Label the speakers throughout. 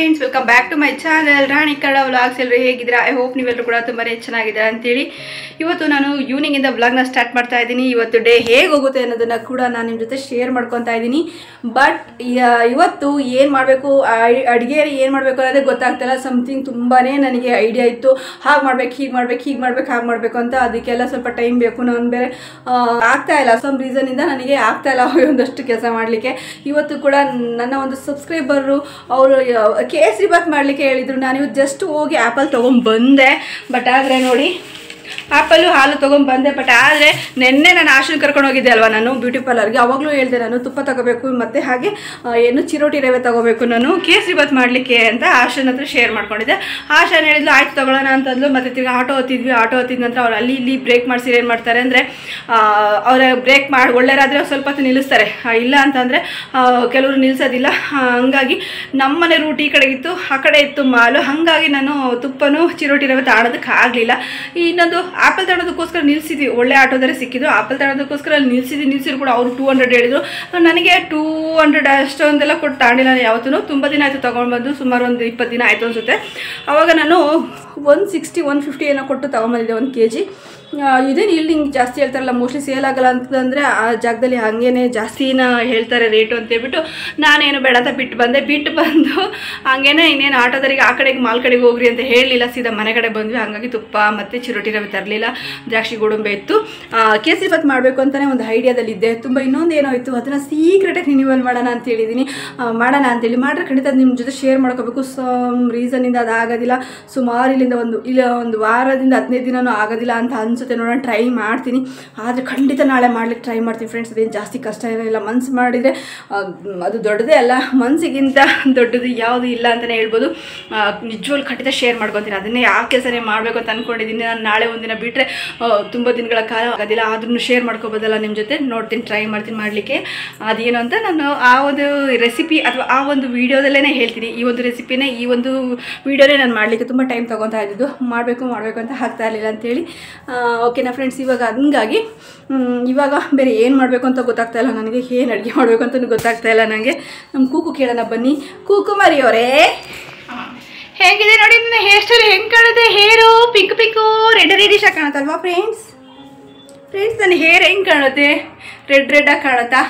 Speaker 1: Friends, welcome back to my channel Rani Kannada vlogs. ಎಲ್ಲರೂ ಹೇಗಿದ್ದೀರಾ? I hope ನೀವೆಲ್ಲರೂ ಕೂಡ ತುಂಬಾ ಚೆನ್ನಾಗಿದ್ದೀರಾ ಅಂತೇಳಿ ಇವತ್ತು ನಾನು ಈವ್ನಿಂಗಿಂದ ವ್ಲಾಗ್ನ ಸ್ಟಾರ್ಟ್ ಮಾಡ್ತಾ ಇದ್ದೀನಿ. ಇವತ್ತು ಡೇ ಹೇಗೆ ಹೋಗುತ್ತೆ ಅನ್ನೋದನ್ನು ಕೂಡ ನಾನು ನಿಮ್ಮ ಜೊತೆ ಶೇರ್ ಮಾಡ್ಕೊತಾ ಇದ್ದೀನಿ. ಬಟ್ ಇವತ್ತು ಏನು ಮಾಡಬೇಕು, ಅಡುಗೆ ಏನು ಮಾಡಬೇಕು ಅನ್ನೋದೇ ಗೊತ್ತಾಗ್ತಾಯಿಲ್ಲ. ಸಮಥಿಂಗ್ ತುಂಬಾ ನನಗೆ ಐಡಿಯಾ ಇತ್ತು, ಹಾಗೆ ಮಾಡ್ಬೇಕು, ಹೀಗೆ ಮಾಡ್ಬೇಕು, ಹೀಗೆ ಮಾಡ್ಬೇಕು, ಹಾಗೆ ಮಾಡಬೇಕು ಅಂತ. ಅದಕ್ಕೆಲ್ಲ ಸ್ವಲ್ಪ ಟೈಮ್ ಬೇಕು. ನಾನು ಬೇರೆ ಆಗ್ತಾಯಿಲ್ಲ, ಸಮ್ ರೀಸನಿಂದ ನನಗೆ ಆಗ್ತಾಯಿಲ್ಲ ಒಂದಷ್ಟು ಕೆಲಸ ಮಾಡಲಿಕ್ಕೆ. ಇವತ್ತು ಕೂಡ ನನ್ನ ಒಂದು ಸಬ್ಸ್ಕ್ರೈಬರು ಅವರು ಕೇಸರಿ ಬಾತ್ ಮಾಡಲಿಕ್ಕೆ ಹೇಳಿದರು. ನಾನು ಇವತ್ತು ಜಸ್ಟ್ ಹೋಗಿ ಆ್ಯಪಲ್ ತೊಗೊಂಡ್ಬಂದೆ. ಬಟ್ ಆದರೆ ನೋಡಿ, ಆ್ಯಪಲ್ಲು ಹಾಲು ತೊಗೊಂಡ್ಬಂದೆ. ಬಟ್ ಆದರೆ ನಿನ್ನೆ ನಾನು ಆಶನ್ ಕರ್ಕೊಂಡು ಹೋಗಿದ್ದೆ ಅಲ್ವಾ ನಾನು ಬ್ಯೂಟಿ ಪಾರ್ಲರ್ಗೆ. ಅವಾಗಲೂ ಹೇಳಿದೆ ನಾನು ತುಪ್ಪ ತಗೋಬೇಕು, ಮತ್ತು ಹಾಗೆ ಏನು ಚಿರೋಟಿ ರವೆ ತೊಗೋಬೇಕು ನಾನು ಕೇಸರಿ ಬಾತ್ ಮಾಡಲಿಕ್ಕೆ ಅಂತ ಆಶನ್ ಹತ್ರ ಶೇರ್ ಮಾಡ್ಕೊಂಡಿದ್ದೆ. ಆಶನ್ ಹೇಳಿದ್ಲು ಆಯ್ತು ತೊಗೊಳ್ಳೋಣ ಅಂತಂದ್ಲು. ಮತ್ತು ತಿರ್ಗಿ ಆಟೋ ಹತ್ತಿದ ನಂತರ ಅವ್ರು ಅಲ್ಲಿ ಇಲ್ಲಿ ಬ್ರೇಕ್ ಮಾಡಿಸಿ ಏನು ಮಾಡ್ತಾರೆ ಅಂದರೆ, ಅವರ ಬ್ರೇಕ್ ಮಾಡಿ ಒಳ್ಳೆಯರಾದರೆ ಸ್ವಲ್ಪ ಹೊತ್ತು ನಿಲ್ಲಿಸ್ತಾರೆ, ಇಲ್ಲ ಅಂತಂದರೆ ಕೆಲವರು ನಿಲ್ಲಿಸೋದಿಲ್ಲ. ಹಂಗಾಗಿ ನಮ್ಮನೆ ರೂಟ್ ಈ ಕಡೆಗಿತ್ತು, ಆ ಕಡೆ ಇತ್ತು ಮಾಲು. ಹಾಗಾಗಿ ನಾನು ತುಪ್ಪನೂ ಚಿರೋಟಿ ರವೆ ತಾಣೋದಕ್ಕೆ ಆಗಲಿಲ್ಲ. ಇನ್ನೊಂದು ಆ್ಯಪಲ್ ತಗೊಳೋದಕ್ಕೋಸ್ಕರ ನಿಲ್ಲಿಸಿದ್ವಿ, ಒಳ್ಳೆ ಆಟೋದರೆ ಸಿಕ್ಕಿದ್ದು. ಆ್ಯಪಲ್ ತಗೊಳೋದಕ್ಕೋಸ್ಕರ ಅಲ್ಲಿ ನಿಲ್ಲಿಸಿದ್ರು ಕೂಡ ಅವರು 200 ಹೇಳಿದರು. ನನಗೆ 200 ಅಷ್ಟೊಂದೆಲ್ಲ ಕೊಟ್ಟು ತಾಂಡಿಲ್ಲ ಯಾವತ್ತೂ. ತುಂಬ ದಿನ ಆಯಿತು ತೊಗೊಂಡ್ಬಂದು, ಸುಮಾರು ಒಂದು 20 ದಿನ ಆಯಿತು ಅನಿಸುತ್ತೆ. ಆವಾಗ ನಾನು 160 150 ಏನೋ ಕೊಟ್ಟು ತೊಗೊಂಬಂದಿದ್ದೆ 1 kg. ಇದೇನು ಇಲ್ಲಿ ಹಿಂಗೆ ಜಾಸ್ತಿ ಹೇಳ್ತಾರಲ್ಲ, ಮೋಸ್ಟ್ಲಿ ಸೇಲ್ ಆಗಲ್ಲ ಅಂತಂದರೆ ಆ ಜಾಗದಲ್ಲಿ ಹಾಗೇ ಜಾಸ್ತಿನ ಹೇಳ್ತಾರೆ ರೇಟು ಅಂತೇಳ್ಬಿಟ್ಟು ನಾನೇನು ಬೇಡ ಅಂತ ಬಿಟ್ಟು ಬಂದು ಹಾಗೇನೆ ಇನ್ನೇನು ಆಟೋದರಿಗೆ ಆ ಕಡೆಗೆ ಮಾಲ್ ಕಡೆಗೆ ಹೋಗ್ರಿ ಅಂತ ಹೇಳಲಿಲ್ಲ, ಸೀದಾ ಮನೆ ಕಡೆ ಬಂದ್ವಿ. ಹಾಗಾಗಿ ತುಪ್ಪ ಮತ್ತು ಚಿರೋಟಿ ರವೆ ತರಲಿಲ್ಲ, ದ್ರಾಕ್ಷಿ ಗೋಡಂಬಿ ಇತ್ತು. ಕೇಸರಿ ಬಾತ್ ಮಾಡಬೇಕು ಅಂತಲೇ ಒಂದು ಐಡಿಯಾದಲ್ಲಿದ್ದೆ. ತುಂಬ ಇನ್ನೊಂದು ಏನೋ ಇತ್ತು, ಅದನ್ನು ಸೀಕ್ರೆಟಾಗಿ ರಿನ್ಯೂವಲ್ ಮಾಡೋಣ ಅಂತೇಳಿದ್ದೀನಿ. ಮಾಡೋಣ ಅಂತೇಳಿ ಮಾಡ್ರೆ ಖಂಡಿತ ನಿಮ್ಮ ಜೊತೆ ಶೇರ್ ಮಾಡ್ಕೋಬೇಕು. ಸಮ್ ರೀಸನಿಂದ ಅದು ಆಗೋದಿಲ್ಲ. ಸುಮಾರು ಇಲ್ಲಿಂದ ಒಂದು ವಾರದಿಂದ 15 ದಿನವೂ ಆಗೋದಿಲ್ಲ ಅಂತ ಅನಿಸುತ್ತೆ. ನೋಡೋಣ, ಟ್ರೈ ಮಾಡ್ತೀನಿ. ಆದರೆ ಖಂಡಿತ ನಾಳೆ ಮಾಡ್ಲಿಕ್ಕೆ ಟ್ರೈ ಮಾಡ್ತೀನಿ ಫ್ರೆಂಡ್ಸ್. ಅದೇನು ಜಾಸ್ತಿ ಕಷ್ಟ ಏನಿಲ್ಲ. ಮನ್ಸು ಮಾಡಿದರೆ ಅದು ದೊಡ್ಡದೇ ಅಲ್ಲ, ಮನಸ್ಸಿಗಿಂತ ದೊಡ್ಡದು ಯಾವುದು ಇಲ್ಲ ಅಂತಲೇ ಹೇಳ್ಬೋದು. ನಿಜವಾಗ್ಲೂ ಖಂಡಿತ ಶೇರ್ ಮಾಡ್ಕೊತೀನಿ. ಅದನ್ನೇ ಯಾವ ಕೆಲಸನೇ ಮಾಡಬೇಕು ಅಂತ ಅಂದ್ಕೊಂಡಿದ್ದೀನಿ. ನಾನು ನಾಳೆ ಒಂದಿನ ಬಿಟ್ಟರೆ ತುಂಬ ದಿನಗಳ ಕಾಲ ಆಗೋದಿಲ್ಲ. ಆದ್ರೂ ಶೇರ್ ಮಾಡ್ಕೋಬೋದಲ್ಲ ನಿಮ್ಮ ಜೊತೆ. ನೋಡ್ತೀನಿ, ಟ್ರೈ ಮಾಡ್ತೀನಿ ಮಾಡಲಿಕ್ಕೆ. ಅದೇನು ಅಂತ ನಾನು ಆ ಒಂದು ರೆಸಿಪಿ ಅಥವಾ ಆ ಒಂದು ವೀಡಿಯೋದಲ್ಲೇ ಹೇಳ್ತೀನಿ. ಈ ಒಂದು ರೆಸಿಪಿನೇ, ಈ ಒಂದು ವೀಡಿಯೋನೇ ನಾನು ಮಾಡಲಿಕ್ಕೆ ತುಂಬ ಟೈಮ್ ತೊಗೊತಾ ಇದ್ದಿದ್ದು. ಮಾಡಬೇಕು ಅಂತ ಆಗ್ತಾ ಇರಲಿಲ್ಲ ಅಂತೇಳಿ. ಓಕೆನಾ ಫ್ರೆಂಡ್ಸ್, ಇವಾಗ ಹಂಗಾಗಿ ಇವಾಗ ಬೇರೆ ಏನು ಮಾಡಬೇಕು ಅಂತ ಗೊತ್ತಾಗ್ತಾ ಇಲ್ಲ ನನಗೆ. ಏನು ಅಡುಗೆ ಮಾಡಬೇಕು ಅಂತ ಗೊತ್ತಾಗ್ತಾ ಇಲ್ಲ ನನಗೆ. ನಮ್ಮ ಕೂಕು ಕೇಳೋಣ ಬನ್ನಿ. ಕೂಕು ಮರಿಯವರೇ, ಹೇಗಿದೆ ನೋಡಿ ನನ್ನ ಹೇರ್ ಸ್ಟೈಲ್ ಹೆಂಗೆ ಕಾಣುತ್ತೆ? ಹೇರು ಪಿಂಕು ರೆಡಿಶಾಗಿ ಕಾಣುತ್ತಲ್ವಾ ಫ್ರೆಂಡ್ಸ್? ನನ್ನ ಹೇರ್ ಹೆಂಗೆ ಕಾಣುತ್ತೆ? ರೆಡ್ಡಾಗಿ ಕಾಣುತ್ತಾ?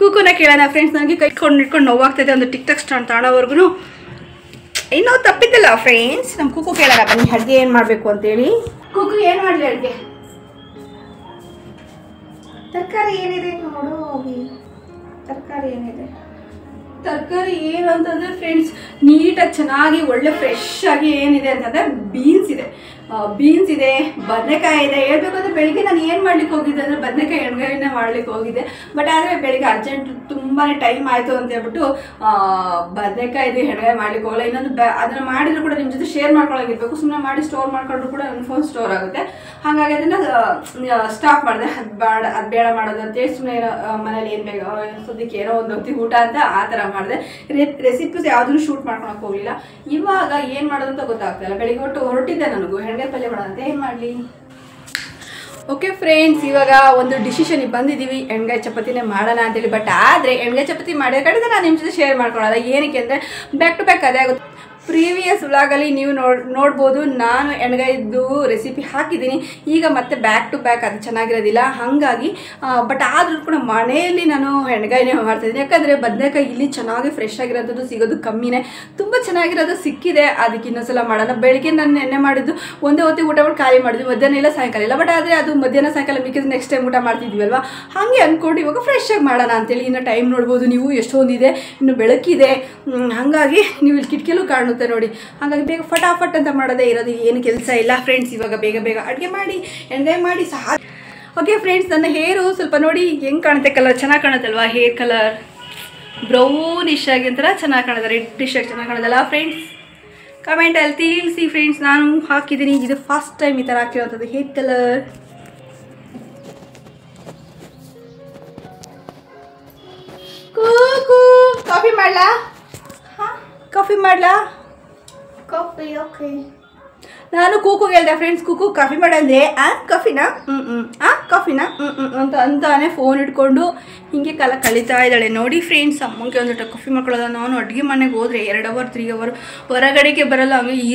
Speaker 1: ಕೂಕುನ ಕೇಳೋಣ ಫ್ರೆಂಡ್ಸ್. ನನಗೆ ಕೈ ಇಟ್ಕೊಂಡು ನೋವಾಗ್ತಾಯಿದೆ ಒಂದು ಟಿಕ್ಟಾಕ್ ಸ್ಟಾಂಡ್ ತಾಣೋವರೆಗೂ. ಇನ್ನೂ ತಪ್ಪಿದ್ದಲ್ಲ ಫ್ರೆಂಡ್ಸ್. ನಮ್ಮ ಕೂಕು ಕೇಳೋಣ ಬನ್ನಿ, ಅಡುಗೆ ಏನು ಮಾಡಬೇಕು ಅಂತೇಳಿ. ಕೂಕು ಏನು ಮಾಡಲಿ ಅಡುಗೆ? ತರಕಾರಿ ಏನಿದೆ ನೋಡು. ತರಕಾರಿ ಏನಿದೆ? ತರಕಾರಿ ಏನು ಅಂತಂದರೆ ಫ್ರೆಂಡ್ಸ್, ನೀಟಾಗಿ ಚೆನ್ನಾಗಿ ಒಳ್ಳೆ ಫ್ರೆಶ್ ಆಗಿ ಏನಿದೆ ಅಂತಂದರೆ ಬೀನ್ಸ್ ಇದೆ, ಬದನೆಕಾಯಿ ಇದೆ. ಹೇಳ್ಬೇಕಂದ್ರೆ ಬೆಳಿಗ್ಗೆ ನಾನು ಏನು ಮಾಡ್ಲಿಕ್ಕೆ ಹೋಗಿದ್ದೆ ಅಂದರೆ ಬದನೆಕಾಯಿ ಎಣ್ಗಾಯಿನ ಮಾಡ್ಲಿಕ್ಕೆ ಹೋಗಿದ್ದೆ. ಬಟ್ ಆದರೆ ಬೆಳಿಗ್ಗೆ ಅರ್ಜೆಂಟ್ ತುಂಬಾ ಟೈಮ್ ಆಯಿತು ಅಂತ ಹೇಳ್ಬಿಟ್ಟು ಬದನೆಕಾಯಿ ಎಣ್ಗಾಯಿ ಮಾಡ್ಲಿಕ್ಕೆ ಹೋಗಲ್ಲ. ಇನ್ನೊಂದು ಅದನ್ನು ಮಾಡಿದ್ರು ಕೂಡ ನಿಮ್ಮ ಜೊತೆ ಶೇರ್ ಮಾಡ್ಕೊಳ್ಳೋಗಿರ್ಬೇಕು. ಸುಮ್ಮನೆ ಮಾಡಿ ಸ್ಟೋರ್ ಮಾಡ್ಕೊಂಡ್ರು ಕೂಡ ನನ್ನ ಫೋನ್ ಸ್ಟೋರ್ ಆಗುತ್ತೆ. ಹಾಗಾಗಿ ಅದನ್ನು ಸ್ಟಾಪ್ ಮಾಡಿದೆ. ಅದು ಬೇಡ ಮಾಡೋದು ಅಂತೇಳಿ ಸುಮ್ಮನೆ ಮನೇಲಿ ಏನು ಬೇಕು ಸದ್ಯಕ್ಕೆ ಏನೋ ಒಂದು ಹೊತ್ತಿ ಊಟ ಅಂತ ಆ ಥರ ಮಾಡಿದೆ. ರೆಸಿಪೀಸ್ ಯಾವುದೂ ಶೂಟ್ ಮಾಡ್ಕೊಳಕ್ಕೆ ಹೋಗಲಿಲ್ಲ. ಇವಾಗ ಏನು ಮಾಡೋದು ಅಂತ ಗೊತ್ತಾಗ್ತಾಯಿಲ್ಲ. ಬೆಳಿಗ್ಗೆ ಹೊರಟಿದ್ದೆ ನನಗೂ ಎಣ್ಗಾಯಿ ಪಲ್ಯ ಮಾಡೋದಂತ. ಏನು ಮಾಡಲಿ? ಓಕೆ ಫ್ರೆಂಡ್ಸ್, ಇವಾಗ ಒಂದು ಡಿಸಿಷನಿಗೆ ಬಂದಿದ್ದೀವಿ. ಎಣ್ಗಾಯಿ ಚಪಾತಿನೇ ಮಾಡೋಣ ಅಂತೇಳಿ. ಬಟ್ ಆದರೆ ಎಣ್ಗಾಯಿ ಚಪಾತಿ ಮಾಡಿದ ಕಡೆ ನಾನು ನಿಮ್ಮ ಜೊತೆ ಶೇರ್ ಮಾಡ್ಕೊಳ್ಳೋಲ್ಲ. ಏನಕ್ಕೆ ಅಂದರೆ ಬ್ಯಾಕ್ ಟು ಬ್ಯಾಕ್ ಅದೇ ಆಗುತ್ತೆ. ಪ್ರೀವಿಯಸ್ ವ್ಲಾಗಲ್ಲಿ ನೀವು ನೋಡ್ಬೋದು, ನಾನು ಎಣ್ಗಾಯಿದ್ದು ರೆಸಿಪಿ ಹಾಕಿದ್ದೀನಿ. ಈಗ ಮತ್ತೆ ಬ್ಯಾಕ್ ಟು ಬ್ಯಾಕ್ ಅದು ಚೆನ್ನಾಗಿರೋದಿಲ್ಲ. ಹಾಗಾಗಿ ಬಟ್ ಆದರೂ ಕೂಡ ಮನೆಯಲ್ಲಿ ನಾನು ಎಣ್ಗಾಯಿನೇ ಮಾಡ್ತಾಯಿದ್ದೀನಿ. ಯಾಕಂದರೆ ಬದನೆಕಾಯಿ ಇಲ್ಲಿ ಚೆನ್ನಾಗಿ ಫ್ರೆಶ್ ಆಗಿರೋಂಥದ್ದು ಸಿಗೋದು ಕಮ್ಮಿನೇ. ತುಂಬ ಚೆನ್ನಾಗಿರೋದು ಸಿಕ್ಕಿದೆ. ಅದಕ್ಕೆ ಇನ್ನೊಂದ್ಸಲ ಮಾಡೋಣ. ಬೆಳಿಗ್ಗೆ ನಾನು ಎಣ್ಣೆ ಮಾಡಿದ್ದು ಒಂದೇ ಹೊತ್ತಿಗೆ ಊಟ ಮಾಡಿ ಖಾಲಿ ಮಾಡಿದ್ವಿ, ಮಧ್ಯಾಹ್ನ ಇಲ್ಲ ಸಾಯಂಕಾಲ ಇಲ್ಲ. ಬಟ್ ಆದರೆ ಅದು ಮಧ್ಯಾಹ್ನ ಸಾಯಂಕಾಲ ಮಿಕ್ಕಿದ್ರೆ ನೆಕ್ಸ್ಟ್ ಟೈಮ್ ಊಟ ಮಾಡ್ತಿದ್ವಿ ಅಲ್ವಾ. ಹಾಗೆ ಅಂದ್ಕೊಂಡು ಇವಾಗ ಫ್ರೆಶ್ ಆಗಿ ಮಾಡೋಣ ಅಂತೇಳಿ. ಇನ್ನು ಟೈಮ್ ನೋಡ್ಬೋದು ನೀವು, ಎಷ್ಟೊಂದಿದೆ, ಇನ್ನು ಬೆಳಕಿದೆ. ಹಾಗಾಗಿ ನೀವು ಇಲ್ಲಿ ಕಿಟಕಿಲೂ ಕಾಣುತ್ತೆ ನೋಡಿ. ಹಾಗಾಗಿ ಬೇಗ ಫಟಾಫಟ್ ಅಂತ ಮಾಡೋದೇ ಇರೋದು, ಏನು ಕೆಲಸ ಇಲ್ಲ ಫ್ರೆಂಡ್ಸ್. ಇವಾಗ ಬೇಗ ಅಡುಗೆ ಮಾಡಿ ಎಣ್ಗಾಯಿ ಮಾಡಿ ಸಹ. ಓಕೆ ಫ್ರೆಂಡ್ಸ್, ನನ್ನ ಹೇರು ಸ್ವಲ್ಪ ನೋಡಿ ಹೆಂಗೆ ಕಾಣುತ್ತೆ. ಕಲರ್ ಚೆನ್ನಾಗಿ ಕಾಣುತ್ತಲ್ವಾ? ಹೇರ್ ಕಲರ್ ಬ್ರೌನಿಶ್ ಆಗಿ ಒಂಥರ ಚೆನ್ನಾಗಿ ಕಾಣುತ್ತೆ, ರೆಡ್ಡಿಶ್ ಆಗಿ ಚೆನ್ನಾಗಿ ಕಾಣುತ್ತಲ್ಲ ಫ್ರೆಂಡ್ಸ್? ಕಮೆಂಟಲ್ಲಿ ತಿಳಿಸಿ ಫ್ರೆಂಡ್ಸ್. ನಾನು ಹಾಕಿದ್ದೀನಿ, ಇದು ಫಸ್ಟ್ ಟೈಮ್ ಈ ಥರ ಹಾಕಿರೋಂಥದ್ದು ಹೇರ್ ಕಲರ್. ಕಾಫಿ ಮಾಡಲಾ? Coffee okay. ನಾನು ಕೂಕು ಹೇಳ್ದೆ ಫ್ರೆಂಡ್ಸ್, ಕೂಕು ಕಾಫಿ ಮಾಡಂದ್ರೆ ಕಾಫಿನಾ? ಕಾಫಿ ಕಾಫಿನ ಅಂತಾನೆ ಫೋನ್ ಇಟ್ಕೊಂಡು ಹಿಂಗೆ ಕಾಲ ಕಳೀತಾ ಇದ್ದಾಳೆ. ನೋಡಿ ಫ್ರೆಂಡ್ಸ್, ಅಮ್ಮಂಗೆ ಒಂದು ಕಾಫಿ ಮಾಡ್ಕೊಳ್ಳೋದ. ನಾನು ಅಡುಗೆ ಮನೆಗೆ ಹೋದರೆ 2 ಅವರ್ 3 ಅವರ್ ಹೊರಗಡೆಗೆ ಬರಲ್ಲ. ಹಂಗೆ ಈ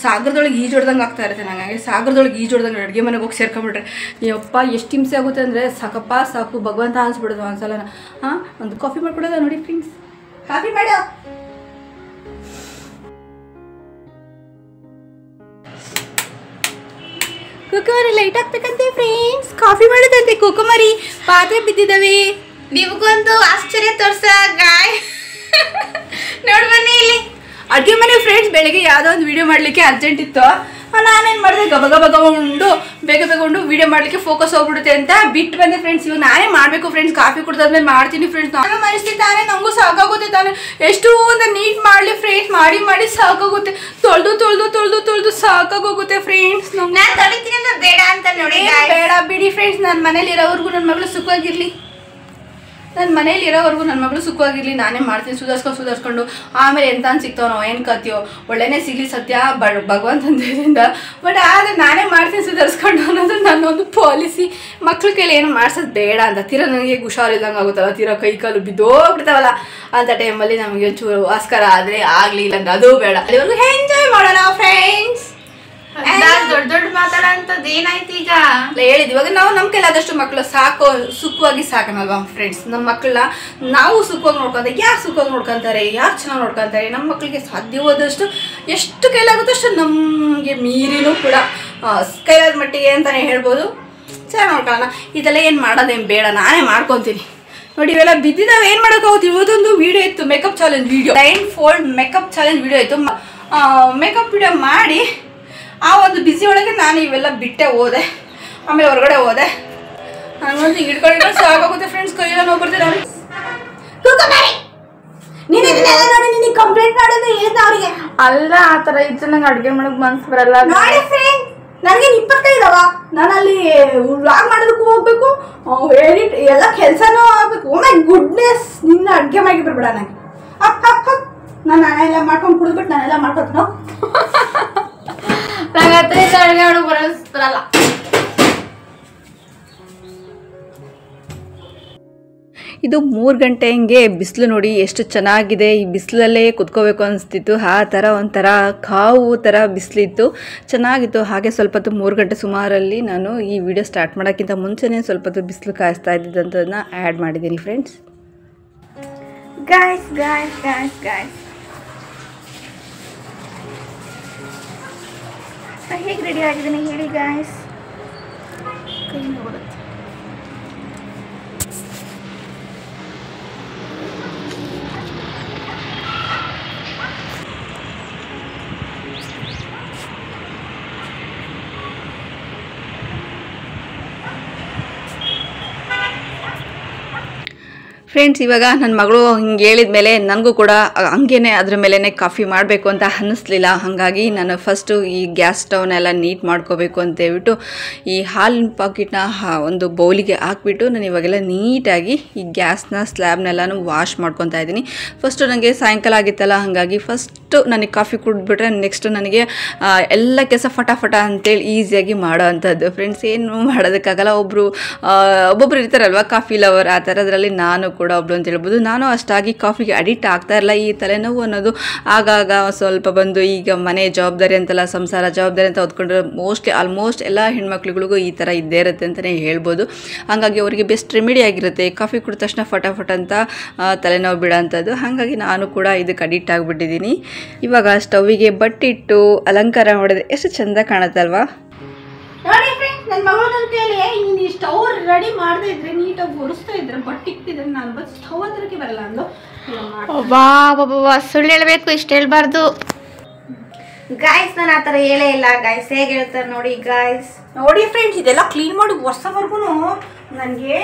Speaker 1: ಸಾಗರದೊಳಗೆ ಈಜೊಡ್ದಂಗೆ ಆಗ್ತಾ ಇರುತ್ತೆ ನಂಗೆ. ಹಾಗೆ ಸಾಗರದೊಳಗೆ ಈಜೊಡ್ದಂಗೆ ಅಡುಗೆ ಮನೆಗೆ ಹೋಗಿ ಸೇರ್ಕೊಂಡ್ಬಿಟ್ರೆ ಯಪ್ಪ ಎಷ್ಟು ಹಿಂಸೆ ಆಗುತ್ತೆ ಅಂದರೆ ಸಾಕು ಭಗವಂತ ಅನ್ಸ್ಬಿಡೋದು ಒಂದ್ಸಲ. ಒಂದು ಕಾಫಿ ಮಾಡ್ಕೊಡೋದ. ನೋಡಿ ಫ್ರೆಂಡ್ಸ್, ಕಾಫಿ ಮಾಡ. ಕುಕ್ಕುಮರಿ ಲೈಟ್ ಹಾಕ್ಬೇಕಂತೆ ಫ್ರೆಂಡ್ಸ್. ಕಾಫಿ ಮಾಡೋದಂತೆ. ಕುಕ್ಕುಮರಿ ಪಾತ್ರೆ ಬಿದ್ದಿದ್ದಾವೆ.
Speaker 2: ನಿಮಗೊಂದು ಆಶ್ಚರ್ಯ ತೋರ್ಸ ಗಾಯ್ ನೋಡ್ ಬನ್ನಿ ಇಲ್ಲಿ
Speaker 1: ಅಡುಗೆ ಮನೆ ಫ್ರೆಂಡ್ಸ್. ಬೆಳಿಗ್ಗೆ ಯಾವುದೋ ಒಂದು ವಿಡಿಯೋ ಮಾಡಲಿಕ್ಕೆ ಅರ್ಜೆಂಟ್ ಇತ್ತು. ನಾನೇನು ಮಾಡಿದೆ, ಗಬ ಉಂಡು ಬೇಗ ಉಂಡು ವಿಡಿಯೋ ಮಾಡಲಿಕ್ಕೆ ಫೋಕಸ್ ಹೋಗ್ಬಿಡುತ್ತೆ ಅಂತ ಬಿಟ್ಟು ಬಂದೆ ಫ್ರೆಂಡ್ಸ್. ಇವಾಗ ನಾನೇ ಮಾಡಬೇಕು ಫ್ರೆಂಡ್ಸ್. ಕಾಫಿ ಕುಡ್ದಾದ್ಮೇಲೆ ಮಾಡ್ತೀನಿ ಫ್ರೆಂಡ್ಸ್. ನಾನು ಮನಸ್ಸಿಗೆ ತಾನೇ ನಮಗೂ ಸಾಕಾಗುತ್ತೆ ತಾನೆ. ಎಷ್ಟು ಅಂತ ನೀಟ್ ಮಾಡಲಿ ಫ್ರೆಂಡ್ಸ್. ಮಾಡಿ ಸಾಕಾಗುತ್ತೆ. ತೊಳೆದು ಸಾಕಾಗೋಗುತ್ತೆ ಫ್ರೆಂಡ್ಸ್.
Speaker 2: ನಾನು ತೊಳಿತೀನಿ ಅಂತ ಬೇಡ ಅಂತ ನೋಡಿ.
Speaker 1: ಬೇಡ ಬಿಡಿ ಫ್ರೆಂಡ್ಸ್. ನನ್ನ ಮನೇಲಿ ಇರೋವರೆಗೂ ನನ್ನ ಮಗಳು ಸುಖವಾಗಿರ್ಲಿ. ನನ್ನ ಮಗಳು ಸುಖವಾಗಿರ್ಲಿ. ನಾನೇ ಮಾಡ್ತೀನಿ ಸುಧಾರಿಸ್ಕೊಂಡು. ಆಮೇಲೆ ಎಂತ ಸಿಗ್ತಾವನೋ ಏನು ಕತ್ತೀಯೋ ಒಳ್ಳೆನೇ ಸಿಗಲಿ ಸತ್ಯ ಭಗವಂತನಿಂದ. ಬಟ್ ಆದರೆ ನಾನೇ ಮಾಡ್ತೀನಿ ಸುಧಾರಿಸ್ಕೊಂಡು ಅನ್ನೋದು ನನ್ನೊಂದು ಪಾಲಿಸಿ. ಮಕ್ಳ ಕೈಲಿ ಏನು ಮಾಡ್ಸೋದು ಬೇಡ ಅಂತ. ತೀರಾ ನನಗೆ ಹುಷಾರಿಲ್ದಂಗೆ ಆಗುತ್ತಲ್ಲ, ತೀರಾ ಕೈ ಕಾಲು ಬಿದ್ದೋಗ್ಬಿಡ್ತಾವಲ್ಲ, ಅಂಥ ಟೈಮಲ್ಲಿ ನಮಗೆ ಒಂಚೂರು ಆಸ್ಕಾರ ಆದರೆ ಆಗಲಿ, ಇಲ್ಲಾಂದ್ರೆ ಅದು ಬೇಡ. ಅಲ್ಲಿವರೆಗೂ ಎಂಜಾಯ್ ಮಾಡೋಣ ಫ್ರೆಂಡ್ಸ್.
Speaker 2: ದೊಡ್ಡ ಮಾತಾಡೋಂಥದ್ದು ಏನಾಯ್ತು ಈಗ
Speaker 1: ಹೇಳಿದ್. ಇವಾಗ ನಾವು ನಮ್ಮ ಕೈಲಾದಷ್ಟು ಮಕ್ಕಳು ಸುಖವಾಗಿ ಸಾಕನಲ್ವಾ ಫ್ರೆಂಡ್ಸ್. ನಮ್ಮ ಮಕ್ಕಳನ್ನ ನಾವು ಸುಖವಾಗಿ ನೋಡ್ಕೊಂತಾರೆ. ಯಾರು ಸುಖವಾಗಿ ನೋಡ್ಕೊತಾರೆ, ಯಾರು ಚೆನ್ನಾಗಿ ನೋಡ್ಕೊತಾರೆ. ನಮ್ಮ ಮಕ್ಕಳಿಗೆ ಸಾಧ್ಯವಾದಷ್ಟು ಎಷ್ಟು ಕೈಲಾಗುತ್ತೋ ಅಷ್ಟು ನಮಗೆ ಮೀರಿನೂ ಕೂಡ ಕೈಲಾದ ಮಟ್ಟಿಗೆ ಅಂತಲೇ ಹೇಳ್ಬೋದು ಚೆನ್ನಾಗಿ ನೋಡ್ಕೊಳ್ಳೋಣ. ಇದೆಲ್ಲ ಏನು ಮಾಡೋದೇನು ಬೇಡ, ನಾನೇ ಮಾಡ್ಕೊತೀನಿ. ನೋಡಿ ಇವೆಲ್ಲ ಬಿದ್ದಿದ್ದಾವೆ, ಏನು ಮಾಡೋಕ್ಕಾಗುತ್ತೆ. ಇವತ್ತೊಂದು ವೀಡಿಯೋ ಇತ್ತು, makeup challenge video, 9 fold makeup challenge video ಇತ್ತು. ಮೇಕಪ್ ವಿಡಿಯೋ ಮಾಡಿ ಆ ಒಂದು ಬಿಸಿ ಒಳಗೆ ನಾನು ಇವೆಲ್ಲ ಬಿಟ್ಟೆ ಹೋದೆ. ಆಮೇಲೆ ಹೊರಗಡೆ ಹೋದೆ. ನನಗಂತೂ ಹಿಡ್ಕೊಂಡು ಸಾಕಾಗುತ್ತೆ ಫ್ರೆಂಡ್ಸ್. ಕೈಯೆಲ್ಲ ನೋವು ಬರ್ತಿದೆ. ನೀನು ಕಂಪ್ಲೇಂಟ್ ಮಾಡೋದು ಹೇಳಿದ ಅವ್ರಿಗೆ
Speaker 2: ಅಲ್ಲ. ಆ ಥರ ಇತ್ತು ನಂಗೆ ಅಡುಗೆ ಮಾಡೋಕೆ ಮನ್ಸು ಬರಲ್ಲ.
Speaker 1: ನೋಡಿ ಫ್ರೆಂಡ್, ನನಗೆ 25 ಅವ. ನಾನು ಅಲ್ಲಿ ವ್ಲಾಗ್ ಮಾಡೋದಕ್ಕೂ ಹೋಗ್ಬೇಕು, ಎಡಿಟ್ ಎಲ್ಲ ಕೆಲಸನೂ ಆಗ್ಬೇಕು. ಓ ಮೈ ಗುಡ್ನೆಸ್, ನಿನ್ನ ಅಡುಗೆ ಮಾಡಿ ಬರ್ಬೇಡ ನನಗೆ. ನಾನೆಲ್ಲ ಮಾಡ್ಕೊಂಡು ಕುಡಿದ್ಬಿಟ್ಟು ನಾನೆಲ್ಲ ಮಾಡ್ಕೊತೀನೋ.
Speaker 2: ನಂಗೆ ಅಡುಗೆ ಮಾಡೋಕೆ ಬರಲ್ಲ.
Speaker 1: ಇದು 3 ಗಂಟೆ ಹಿಂಗೆ ಬಿಸಿಲು ನೋಡಿ ಎಷ್ಟು ಚೆನ್ನಾಗಿದೆ. ಈ ಬಿಸಿಲಲ್ಲೇ ಕುತ್ಕೋಬೇಕು ಅನಿಸ್ತಿತ್ತು. ಆ ಥರ ಒಂಥರ ಕಾವು ಥರ ಬಿಸಿಲಿತ್ತು, ಚೆನ್ನಾಗಿತ್ತು. ಹಾಗೆ ಸ್ವಲ್ಪ ಹೊತ್ತು 3 ಗಂಟೆ ಸುಮಾರಲ್ಲಿ ನಾನು ಈ ವಿಡಿಯೋ ಸ್ಟಾರ್ಟ್ ಮಾಡೋಕ್ಕಿಂತ ಮುಂಚೆನೇ ಸ್ವಲ್ಪ ಹೊತ್ತು ಬಿಸಿಲು ಕಾಯಿಸ್ತಾ ಇದ್ದಿದ್ದಂಥದ್ದನ್ನ ಆ್ಯಡ್ ಮಾಡಿದ್ದೀನಿ ಫ್ರೆಂಡ್ಸ್.
Speaker 2: ಗಾಯ್ಸ್ ಹೇಗೆ ರೆಡಿ ಆಗಿದ್ದೀನಿ ಹೇಳಿ ಗಾಯ್ಸ್. ಕೈ ನೋಡುತ್ತೆ.
Speaker 1: ಫ್ರೆಂಡ್ಸ್, ಇವಾಗ ನನ್ನ ಮಗಳು ಹಿಂಗೆ ಹೇಳಿದ ಮೇಲೆ ನನಗೂ ಕೂಡ ಹಂಗೇ ಅದ್ರ ಮೇಲೇ ಕಾಫಿ ಮಾಡಬೇಕು ಅಂತ ಅನ್ನಿಸ್ಲಿಲ್ಲ. ಹಾಗಾಗಿ ನಾನು ಫಸ್ಟು ಈ ಗ್ಯಾಸ್ ಸ್ಟವ್ನೆಲ್ಲ ನೀಟ್ ಮಾಡ್ಕೋಬೇಕು ಅಂತ ಹೇಳ್ಬಿಟ್ಟು ಈ ಹಾಲಿನ ಪಾಕೆಟ್ನ ಒಂದು ಬೌಲಿಗೆ ಹಾಕ್ಬಿಟ್ಟು ನಾನು ಇವಾಗೆಲ್ಲ ನೀಟಾಗಿ ಈ ಗ್ಯಾಸ್ನ ಸ್ಲ್ಯಾಬ್ನೆಲ್ಲನೂ ವಾಶ್ ಮಾಡ್ಕೊತಾ ಇದ್ದೀನಿ. ಫಸ್ಟು ನನಗೆ ಸಾಯಂಕಾಲ ಆಗಿತ್ತಲ್ಲ, ಹಾಗಾಗಿ ಫಸ್ಟು ನನಗೆ ಕಾಫಿ ಕುಡಿದ್ಬಿಟ್ರೆ ನೆಕ್ಸ್ಟು ನನಗೆ ಎಲ್ಲ ಕೆಲಸ ಫಟಾಫಟ ಅಂತೇಳಿ ಈಸಿಯಾಗಿ ಮಾಡೋ ಅಂಥದ್ದು ಫ್ರೆಂಡ್ಸ್. ಏನು ಮಾಡೋದಕ್ಕಾಗಲ್ಲ. ಒಬ್ಬೊಬ್ರು ಇರ್ತಾರಲ್ವ ಕಾಫಿ ಲವರ್, ಆ ಥರದ್ರಲ್ಲಿ ನಾನು ಕೂಡ ಒಬ್ಳು ಅಂತ ಹೇಳ್ಬೋದು. ನಾನು ಅಷ್ಟಾಗಿ ಕಾಫಿಗೆ ಅಡಿಕ್ಟ್ ಆಗ್ತಾ ಇರಲ್ಲ. ಈ ತಲೆನೋವು ಅನ್ನೋದು ಆಗಾಗ ಸ್ವಲ್ಪ ಬಂದು, ಈಗ ಮನೆ ಜವಾಬ್ದಾರಿ ಅಂತಲ್ಲ, ಸಂಸಾರ ಜವಾಬ್ದಾರಿ ಅಂತ ಹೊತ್ಕೊಂಡ್ರೆ ಆಲ್ಮೋಸ್ಟ್ ಎಲ್ಲ ಹೆಣ್ಮಕ್ಳುಗಳಿಗೂ ಈ ಥರ ಇದ್ದೇ ಇರುತ್ತೆ ಅಂತಲೇ ಹೇಳ್ಬೋದು. ಹಾಗಾಗಿ ಅವರಿಗೆ ಬೆಸ್ಟ್ ರೆಮಿಡಿ ಆಗಿರುತ್ತೆ. ಕಾಫಿ ಕುಡಿದ ತಕ್ಷಣ ಫಟಾಫಟ್ ಅಂತ ತಲೆನೋವು ಬಿಡೋ ಅಂಥದ್ದು. ಹಾಗಾಗಿ ನಾನು ಕೂಡ ಇದಕ್ಕೆ ಅಡಿಕ್ಟ್ ಆಗಿಬಿಟ್ಟಿದ್ದೀನಿ. ಇವಾಗ ಸ್ಟವ್ವಿಗೆ ಬಟ್ಟಿಟ್ಟು ಅಲಂಕಾರ ಮಾಡಿದ್ರೆ ಎಷ್ಟು ಚೆಂದ ಕಾಣುತ್ತಲ್ವಾ.
Speaker 2: ನೋಡಿ ಫ್ರೆಂಡ್ಸ್, ನನ್ನ ಮಗಳ ಕೈಲಿ ನೀನು ಸ್ಟವ್ ರೆಡಿ ಮಾಡದೇ ಇದ್ರೆ ನೀಟಾಗಿ ಒರೆಸ್ತಾ ಇದ್ರೆ ಬಟ್ಟೆ ಇಕ್ತಿದ್ರೆ ನಾನು ಬಸ್ ಸ್ಟವ್ ಹತ್ರಕ್ಕೆ ಬರಲ್ಲ ಅಂದು. ಸುಳ್ಳು ಹೇಳಬೇಕು, ಇಷ್ಟು ಹೇಳ್ಬಾರ್ದು ಗಾಯ್ಸ್. ನಾನು ಆ ಥರ ಹೇಳೇ ಇಲ್ಲ ಗಾಯ್ಸ್. ಹೇಗೆ ಹೇಳ್ತಾರೆ ನೋಡಿ ಗಾಯ್ಸ್.
Speaker 1: ನೋಡಿ ಫ್ರೆಂಡ್ಸ್, ಇದೆಲ್ಲ ಕ್ಲೀನ್ ಮಾಡಿ ವರ್ಷವರೆಗೂ ನನಗೆ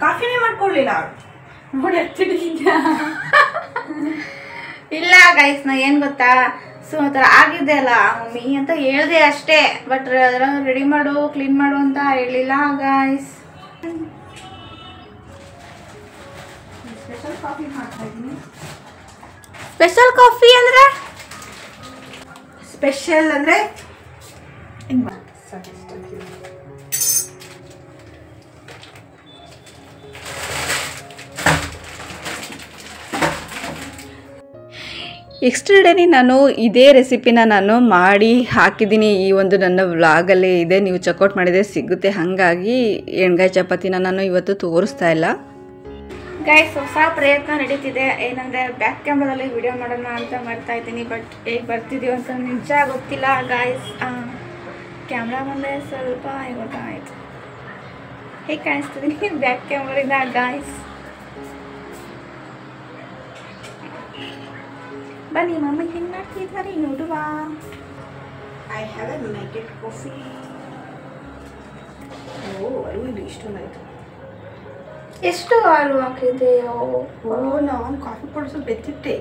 Speaker 1: ಕಾಫಿನೇ ಮಾಡ್ಕೊಳ್ಳಿಲ್ಲ. ನೋಡಿ ಹಚ್ಚಿಟ್ಟಿದ್ಯಾ?
Speaker 2: ಇಲ್ಲ ಗಾಯ್ಸ್, ನಾ ಏನು ಗೊತ್ತಾ, ಥರ ಆಗಿದೆ ಅಲ್ಲ ಮಮ್ಮಿ ಅಂತ ಹೇಳಿದೆ ಅಷ್ಟೇ. ಬಟ್ ರೆಡಿ ಮಾಡು ಕ್ಲೀನ್ ಮಾಡು ಅಂತ ಹೇಳಿಲ್ಲ ಗಾಯ್ಸ್.
Speaker 1: ಸ್ಪೆಷಲ್ ಕಾಫಿ ಮಾಡ್ತಾ ಇದ್ದೀನಿ.
Speaker 2: ಸ್ಪೆಷಲ್ ಕಾಫಿ ಅಂದರೆ
Speaker 1: ಸ್ಪೆಷಲ್ ಅಂದರೆ ಎಕ್ಸ್ಟರ್ಡೇನೆ ನಾನು ಇದೇ ರೆಸಿಪಿನ ನಾನು ಮಾಡಿ ಹಾಕಿದ್ದೀನಿ. ಈ ಒಂದು ನನ್ನ ವ್ಲಾಗಲ್ಲೇ ಇದೆ, ನೀವು ಚೆಕ್ಔಟ್ ಮಾಡಿದರೆ ಸಿಗುತ್ತೆ. ಹಾಗಾಗಿ ಎಣ್ಗಾಯಿ ಚಪಾತಿನ ನಾನು ಇವತ್ತು ತೋರಿಸ್ತಾ ಇಲ್ಲ.
Speaker 2: ಗೈಸ್, ಹೊಸ ಪ್ರಯತ್ನ ನಡೀತಿದೆ. ಏನಂದರೆ ಬ್ಯಾಕ್ ಕ್ಯಾಮ್ರಾದಲ್ಲಿ ವಿಡಿಯೋ ಮಾಡೋಣ ಅಂತ ಮಾಡ್ತಾ ಇದ್ದೀನಿ. ಬಟ್ ಹೇಗೆ ಬರ್ತಿದೀವಿ ಅಂತ ನಿಜ ಗೊತ್ತಿಲ್ಲ ಗಾಯ್ಸ್. ಕ್ಯಾಮ್ರಾ ಮುಂದೆ ಸ್ವಲ್ಪ ಗೊತ್ತಾಯಿತು. ಹೇಗೆ ಕಾಣಿಸ್ತಿದ್ದೀನಿ ಬ್ಯಾಕ್ ಕ್ಯಾಮ್ರಾದಿಂದ ಗಾಯ್ಸ್? ಬನ್ನಿ ಮಮ್ಮಿ ಹೆಂಗೆ ಮಾಡ್ತಿದ್ದಾರೆ ನೋಡುವ. I have a maked coffee. ಇಷ್ಟೊಂದಾಯಿತು. ಎಷ್ಟು ಹಾಲು ಹಾಕಿದೆಯೋ?
Speaker 1: ನಾನು ಕಾಫಿ ಪೌಡರ್ ಸ್ವಲ್ಪ ಎತ್ತಿಟ್ಟೆ.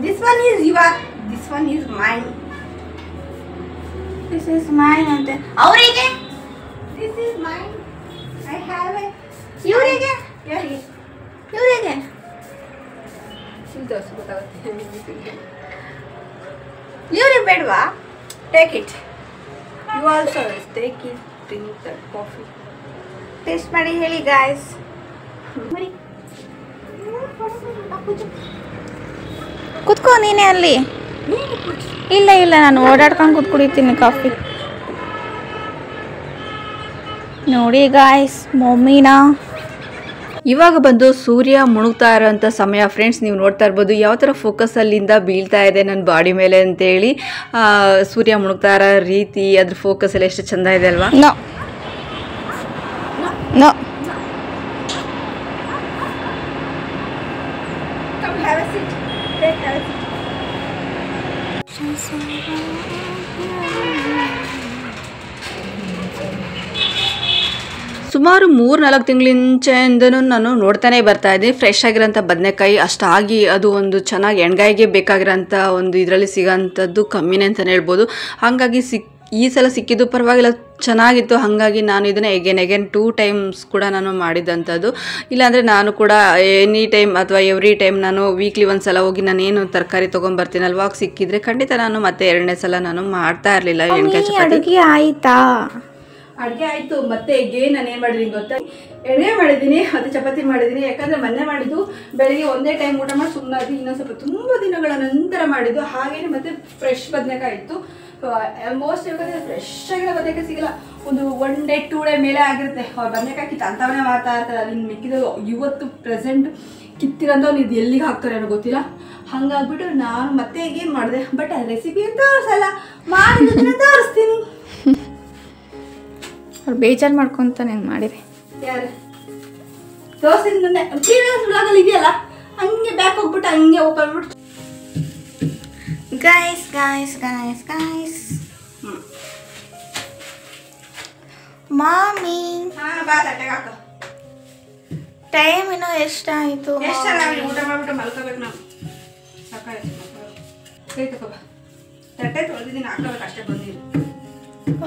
Speaker 1: This one is your, this one is mine.
Speaker 2: This is mine ಅಂತೆ ಅವರಿಗೆ.
Speaker 1: This is mine, I have a.
Speaker 2: ಇವರಿಗೆ
Speaker 1: ಯಾರಿಗೆ?
Speaker 2: ಇವರಿಗೆ ಇವ್ರಿಗೆ ಬೇಡವಾ?
Speaker 1: Take it. You also take it, drink that coffee.
Speaker 2: Taste ಮಾಡಿ ಹೇಳಿ ಗಾಯ್ಸ್. ಕುತ್ಕೋ ನೀನೇ ಅಲ್ಲಿ. ಇಲ್ಲ ಇಲ್ಲ, ನಾನು ಓಡಾಡ್ಕೊಂಡು ಕುತ್ಕೊಡಿತೀನಿ ಕಾಫಿ. ನೋಡಿ ಗಾಯ್ಸ್, ಮಮ್ಮಿನಾ
Speaker 1: ಇವಾಗ ಬಂದು ಸೂರ್ಯ ಮುಳುಗ್ತಾ ಇರೋಂಥ ಸಮಯ ಫ್ರೆಂಡ್ಸ್. ನೀವು ನೋಡ್ತಾ ಇರ್ಬೋದು ಯಾವ ಥರ ಫೋಕಸ್ ಅಲ್ಲಿಂದ ಬೀಳ್ತಾ ಇದೆ ನನ್ನ ಬಾಡಿ ಮೇಲೆ ಅಂತೇಳಿ. ಸೂರ್ಯ ಮುಳುಗ್ತಾ ಇರೋ ರೀತಿ, ಅದ್ರ ಫೋಕಸ್ ಎಲ್ಲ ಎಷ್ಟು ಚೆಂದ ಇದೆ ಅಲ್ವಾ?
Speaker 2: No no.
Speaker 1: ಸುಮಾರು 3-4 ತಿಂಗಳಿಂಚೆಯಿಂದನೂ ನಾನು ನೋಡ್ತಾನೆ ಬರ್ತಾ ಇದ್ದೀನಿ ಫ್ರೆಶ್ ಆಗಿರೋಂಥ ಬದನೆಕಾಯಿ. ಅಷ್ಟಾಗಿ ಅದು ಒಂದು ಚೆನ್ನಾಗಿ ಎಣ್ಗಾಯಿಗೆ ಬೇಕಾಗಿರೋಂಥ ಒಂದು ಇದರಲ್ಲಿ ಸಿಗೋಂಥದ್ದು ಕಮ್ಮಿನೇ ಅಂತಲೇ ಹೇಳ್ಬೋದು. ಹಾಗಾಗಿ ಈ ಸಲ ಸಿಕ್ಕಿದ್ದು ಪರವಾಗಿಲ್ಲ, ಚೆನ್ನಾಗಿತ್ತು. ಹಾಗಾಗಿ ನಾನು ಇದನ್ನು ಎಗೇನ್ 2 ಟೈಮ್ಸ್ ಕೂಡ ನಾನು ಮಾಡಿದ್ದಂಥದ್ದು. ಇಲ್ಲಾಂದರೆ ನಾನು ಕೂಡ ಎನಿ ಟೈಮ್ ಅಥವಾ ಎವ್ರಿ ಟೈಮ್ ನಾನು ವೀಕ್ಲಿ ಒಂದು ಸಲ ಹೋಗಿ ನಾನೇನು ತರಕಾರಿ ತೊಗೊಂಬರ್ತೀನಲ್ವ, ಸಿಕ್ಕಿದ್ರೆ ಖಂಡಿತ ನಾನು ಮತ್ತೆ 2ನೇ ಸಲ ನಾನು ಮಾಡ್ತಾ ಇರಲಿಲ್ಲ ಎಣ್ಗಾಯಿ ಚಪಾತಿ.
Speaker 2: ಅಡುಗೆ ಆಯ್ತಾ?
Speaker 1: ಅಡುಗೆ ಆಯಿತು. ಮತ್ತೆ ಎಗೇನ್ ನಾನು ಏನು ಮಾಡಿದ್ದೀನಿ ಗೊತ್ತಾ? ಎಣ್ಣೆ ಮಾಡಿದ್ದೀನಿ ಮತ್ತು ಚಪಾತಿ ಮಾಡಿದ್ದೀನಿ. ಯಾಕಂದರೆ ಮೊನ್ನೆ ಮಾಡಿದ್ದು ಬೆಳಿಗ್ಗೆ ಒಂದೇ ಟೈಮ್ ಊಟ ಮಾಡಿ ಸುಮ್ಮನೆ ಇನ್ನೊಂದು ಸ್ವಲ್ಪ ತುಂಬ ದಿನಗಳ ನಂತರ ಮಾಡಿದ್ದು. ಹಾಗೇನೆ ಮತ್ತೆ ಫ್ರೆಶ್ ಬದನೆಕಾಯಿ ಇತ್ತು. ಆಲ್ಮೋಸ್ಟ್ ಯಾಕಂದರೆ ಫ್ರೆಶ್ ಆಗಿರೋ ಬದನೆಕಾಯಿ ಸಿಗಲ್ಲ. ಒಂದು 1 ಡೇ 2 ಡೇ ಮೇಲೆ ಆಗಿರುತ್ತೆ. ಬದನೆಕಾಯಿ ಕಿತ್ತು ಅಂಥವನ್ನೇ ಮಾಡ್ತಾ ಇರ್ತಾರೆ. ಅದನ್ನು ಮಿಕ್ಕಿದ್ದು ಇವತ್ತು ಪ್ರೆಸೆಂಟ್ ಕಿತ್ತಿರೋಂಥವ್ನು ಇದು ಎಲ್ಲಿಗೆ ಹಾಕ್ತಾರೆ ಅನ್ನೋ ಗೊತ್ತಿಲ್ಲ. ಹಾಗಾಗ್ಬಿಟ್ಟು ನಾನು ಮತ್ತೆ ಏನು ಮಾಡಿದೆ, ಬಟ್ ಆ ರೆಸಿಪಿ ಅಂತ ತೋರಿಸಲ್ಲ, ಮಾಡಿದ್ರೆ ತೋರಿಸ್ತೀನಿ.
Speaker 2: ಅವ್ರು ಬೇಜಾರು ಮಾಡ್ಕೊತ ನಂಗೆ ಮಾಡಿದೆ.
Speaker 1: ಯಾರು ತೋರಿಸಿದ ಮೊನ್ನೆ ಪ್ರೀವಿಯಸ್ ವ್ಲಾಗಲ್ಲಿ ಇದೆಯಲ್ಲ, ಹಂಗೆ ಬ್ಯಾಕ್ ಹೋಗ್ಬಿಟ್ಟು ಹಂಗೆ ಓಪನ್ ಮಾಡ್ಬಿಟ್ಟು
Speaker 2: ಗಾಯ್ಸ್ ಗಾಯ್ಸ್ ಗಾಯ್ಸ್ ಗಾಯ್ಸ್. ಮಾಮಿ
Speaker 1: ಬಾ ತಟ್ಟೆಗೆ ಹಾಕ.
Speaker 2: ಟೈಮ್ ಇನ್ನೂ ಎಷ್ಟಾಯಿತು?
Speaker 1: ಎಷ್ಟಾಗಲಿ, ಊಟ ಮಾಡ್ಬಿಟ್ಟು ಮಲ್ಕೋಬೇಕು ನಾವು. ಸಾಕಾಯ್ತು. ಕೈ ತಗೋ ಬಾ. ತಟ್ಟೆ ತೊಳೆದಿದ್ದೀನಿ, ಹಾಕೋಬೇಕು ಅಷ್ಟೇ ಬಂದಿರು.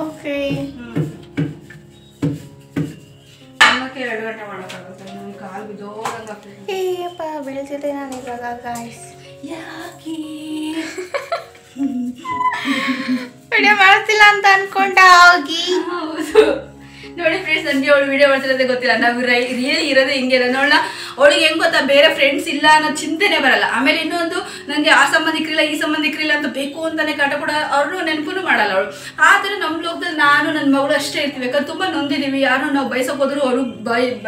Speaker 2: ಓಕೆ.
Speaker 1: 2 ಗಂಟೆ ಮಾಡೋಕ್ಕಾಗುತ್ತೆ. ನನ್ನ ಕಾಲು ಬಿದ್ದೋದಂಗೆ ಆಗ್ತದೆ.
Speaker 2: ಏಯಪ್ಪ ಬೆಳೆಸಿದೆ ನಾನು ಇವಾಗ ಗಾಯ್ಸ್.
Speaker 1: ಯಾಕೆ
Speaker 2: ವಿಡಿಯೋ ಮಾಡ್ತಿಲ್ಲ ಅಂತ ಅನ್ಕೊಂಡ ಹೋಗಿ.
Speaker 1: ಹೌದು ನೋಡಿ ಫ್ರೆಂಡ್ಸ್, ನನಗೆ ಅವಳು ವಿಡಿಯೋ ಮಾಡ್ತಿರೋದೇ ಗೊತ್ತಿಲ್ಲ. ನಾವು ರಿಯಲಿ ಇರೋದೇ ಹಿಂಗೆ. ಅವಳನ್ನ ಅವಳಿಗೆ ಹೆಂಗೆ ಗೊತ್ತಾ, ಬೇರೆ ಫ್ರೆಂಡ್ಸ್ ಇಲ್ಲ ಅನ್ನೋ ಚಿಂತೆನೇ ಬರಲ್ಲ. ಆಮೇಲೆ ಇನ್ನೊಂದು, ನನಗೆ ಆ ಸಂಬಂಧಿಕರಿಲ್ಲ ಈ ಸಂಬಂಧಿಕರಿಲ್ಲ ಅಂತ ಬೇಕು ಅಂತಾನೆ ಕಾಟ ಕೂಡ ಅವ್ರನ್ನೂ ನೆನಪೂ ಮಾಡಲ್ಲ ಅವಳು. ಆ ಥರ ನಮ್ಮ ಲೋಕದಲ್ಲಿ ನಾನು ನನ್ನ ಮಗಳು ಅಷ್ಟೇ ಇರ್ತೀವಿ. ಯಾಕಂದ್ರೆ ತುಂಬ ನೊಂದಿದ್ದೀವಿ. ಯಾರು ನಾವು ಬಯಸೋಕೆ ಹೋದ್ರು ಅವಳು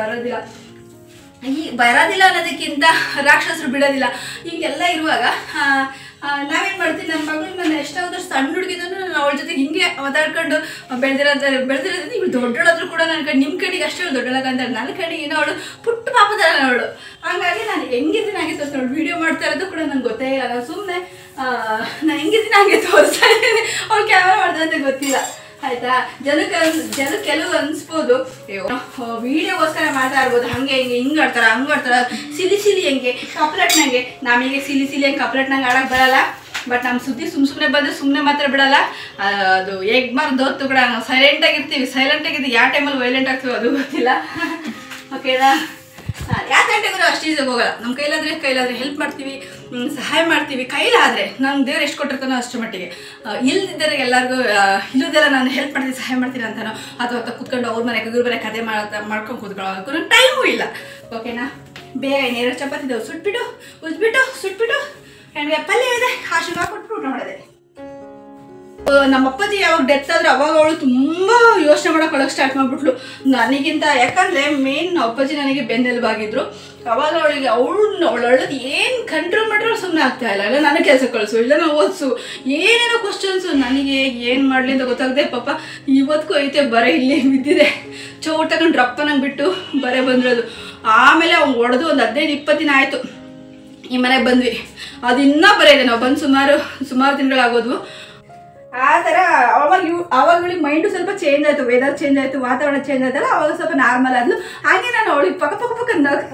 Speaker 1: ಬರೋದಿಲ್ಲ. ಈ ಬರೋದಿಲ್ಲ ಅನ್ನೋದಕ್ಕಿಂತ ರಾಕ್ಷಸರು ಬಿಡೋದಿಲ್ಲ. ಹೀಗೆಲ್ಲ ಇರುವಾಗ ನಾವೇನು ಮಾಡ್ತೀವಿ, ನನ್ನ ಮಗಳು ನಾನು ಎಷ್ಟಾದರೂ ಸಣ್ಣ ಹುಡುಗಿದ್ರು ನಾನು ಅವಳ ಜೊತೆಗೆ ಹಿಂಗೆ ಮಾತಾಡ್ಕೊಂಡು ಬೆಳೆದಿರೋದ್ರಿಂದ ಇವಳು ದೊಡ್ಡಳಾದ್ರೂ ಕೂಡ ನನ್ನ ನಿಮ್ಮ ಕಡೆಗೆ ಅಷ್ಟೇ ಅವಳು ದೊಡ್ಡಳಾಗಂತಾಳೆ. ನನ್ನ ಕಡೆಗೆ ಏನೋ ಅವಳು ಪುಟ್ಟ ಪಾಪದಲ್ಲ ಅವಳು. ಹಾಗಾಗಿ ನಾನು ಹೆಂಗಿದ್ದೀನಿ ಹಾಗೆ ತೋರಿಸ್ತಾ, ಅವಳು ವೀಡಿಯೋ ಮಾಡ್ತಾ ಇರೋದು ಕೂಡ ನಂಗೆ ಗೊತ್ತೇ ಇಲ್ಲ. ನಾನು ಸುಮ್ಮನೆ ನಾನು ಹೆಂಗಿದ್ದೀನಿ ಹಾಗೆ ತೋರಿಸ್ತಾ ಇದ್ದೀನಿ. ಅವಳು ಕ್ಯಾಮರಾ ಮಾಡ್ದೆ ಅಂತ ಗೊತ್ತಿಲ್ಲ. ಆಯ್ತಾ? ಜನ ಕೆಲವು ಅನ್ಸ್ಬೋದು, ವಿಡಿಯೋಗೋಸ್ಕರ ಮಾಡ್ತಾ ಇರ್ಬೋದು, ಹಂಗೆ ಹಿಂಗೆ ಆಡ್ತಾರ ಹಂಗೆ ಆಡ್ತಾರ, ಸಿಲಿ ಹೆಂಗೆ ಕಪ್ಲೆಟ್ನಂಗೆ. ನಮಗೆ ಸಿಲಿ ಹೆಂಗೆ ಕಪ್ಲೆಟ್ನಂಗೆ ಆಡಕ್ಕೆ ಬರಲ್ಲ. ಬಟ್ ನಮ್ಮ ಸುದ್ದಿ ಸುಮ್ಮನೆ ಬಂದರೆ ಸುಮ್ಮನೆ ಮಾತ್ರ ಬಿಡಲ್ಲ. ಅದು ಎಗ್ ಮಾರ್ದೋತ್ತು ಕೂಡ ನಾವು ಸೈಲೆಂಟಾಗಿರ್ತೀವಿ. ಯಾವ ಟೈಮಲ್ಲಿ ವೈಲೆಂಟ್ ಆಗ್ತೀವಿ ಅದು ಗೊತ್ತಿಲ್ಲ. ಓಕೆನಾ? ಯಾವ ಗಂಟೆಗೂ ಅಷ್ಟು ಈಸಿಯಾಗಿ ಹೋಗಲ್ಲ. ನಮ್ಮ ಕೈಲಾದರೆ ಹೆಲ್ಪ್ ಮಾಡ್ತೀವಿ, ಸಹಾಯ ಮಾಡ್ತೀವಿ. ಕೈಲಾದರೆ ನಂಗೆ ದೇವ್ರು ಎಷ್ಟು ಕೊಟ್ಟಿರ್ತಾನೋ ಅಷ್ಟು ಮಟ್ಟಿಗೆ. ಇಲ್ಲದಿದ್ದರೆ ಎಲ್ಲರಿಗೂ ಇಲ್ಲದೆಲ್ಲ ನಾನು ಹೆಲ್ಪ್ ಮಾಡ್ತೀನಿ ಸಹಾಯ ಮಾಡ್ತೀನಿ ಅಂತಾನೋ, ಅಥವಾ ಕೂತ್ಕೊಂಡು ಅವ್ರ ಮನೆ ಇವ್ರ ಮನೆ ಕತೆ ಮಾಡ್ಕೊಂಡು ಕೂತ್ಕೊಳ್ಳೋದಕ್ಕೂ ನಂಗೆ ಟೈಮೂ ಇಲ್ಲ. ಓಕೆನಾ? ಬೇಗ ನೀರು ಚಪಾತಿ ಇದಾವೆ ಸುಟ್ಬಿಟ್ಟು ಹೆಣ್ಗೆ ಪಲ್ಯ ಇದೆ ಹಾಶಿಗೆ ಹಾಕ್ಬಿಟ್ಟು ಊಟ ಮಾಡೋದೆ. ನಮ್ಮ ಅಪ್ಪಾಜಿ ಯಾವಾಗ ಡೆತ್ ಆದ್ರೆ ಅವಾಗ ಅವಳು ತುಂಬ ಯೋಚನೆ ಮಾಡೋಕೆ ಸ್ಟಾರ್ಟ್ ಮಾಡಿಬಿಟ್ಲು ನನಗಿಂತ. ಯಾಕಂದರೆ ಮೇನ್ ಅಪ್ಪಾಜಿ ನನಗೆ ಬೆನ್ನೆಲುಬಾಗಿದ್ರು. ಅವಾಗ ಅವಳಿಗೆ ಅವಳಳ್ಳದು ಏನು ಕಂಟ್ರೋಲ್ ಮಾಡಿದ್ರು ಸುಮ್ಮನೆ ಆಗ್ತಾ ಇಲ್ಲ ನನಗೆ ಕೆಲಸ ಕಳಿಸು, ಇಲ್ಲ ನಾವು ಓದಿಸು, ಏನೇನೋ ಕ್ವಶನ್ಸು. ನನಗೆ ಏನು ಮಾಡಲಿ ಅಂತ ಗೊತ್ತಾಗದೆ ಪಾಪ ಇವತ್ತಿಗೂ ಐತೆ ಬರೆ ಇಲ್ಲೇ ಬಿದ್ದಿದೆ. ಚೌಟ್ ತಗೊಂಡು ರಪ್ಪ ನಂಗೆ ಬಿಟ್ಟು ಬರೆ ಬಂದಿರೋದು. ಆಮೇಲೆ ಅವ್ನು ಹೊಡೆದು ಒಂದು 15-20 ದಿನ ಆಯಿತು ಈ ಮನೆಗೆ ಬಂದ್ವಿ. ಅದು ಇನ್ನೂ ಬರೆ ಇದೆ. ನಾವು ಬಂದು ಸುಮಾರು ದಿನಗಳಾಗೋದ್ವು. ಆ ಥರ ಅವಾಗಳಿಗೆ ಮೈಂಡು ಸ್ವಲ್ಪ ಚೇಂಜ್ ಆಯಿತು, ವೆದರ್ ಚೇಂಜ್ ಆಯಿತು, ವಾತಾವರಣ ಚೇಂಜ್ ಆಯ್ತಲ್ಲ, ಅವಾಗ ಸ್ವಲ್ಪ ನಾರ್ಮಲ್ ಆದ್ಲು. ಹಾಗೆ ನಾನು ಅವಳಿಗೆ ಪಕ್ಕ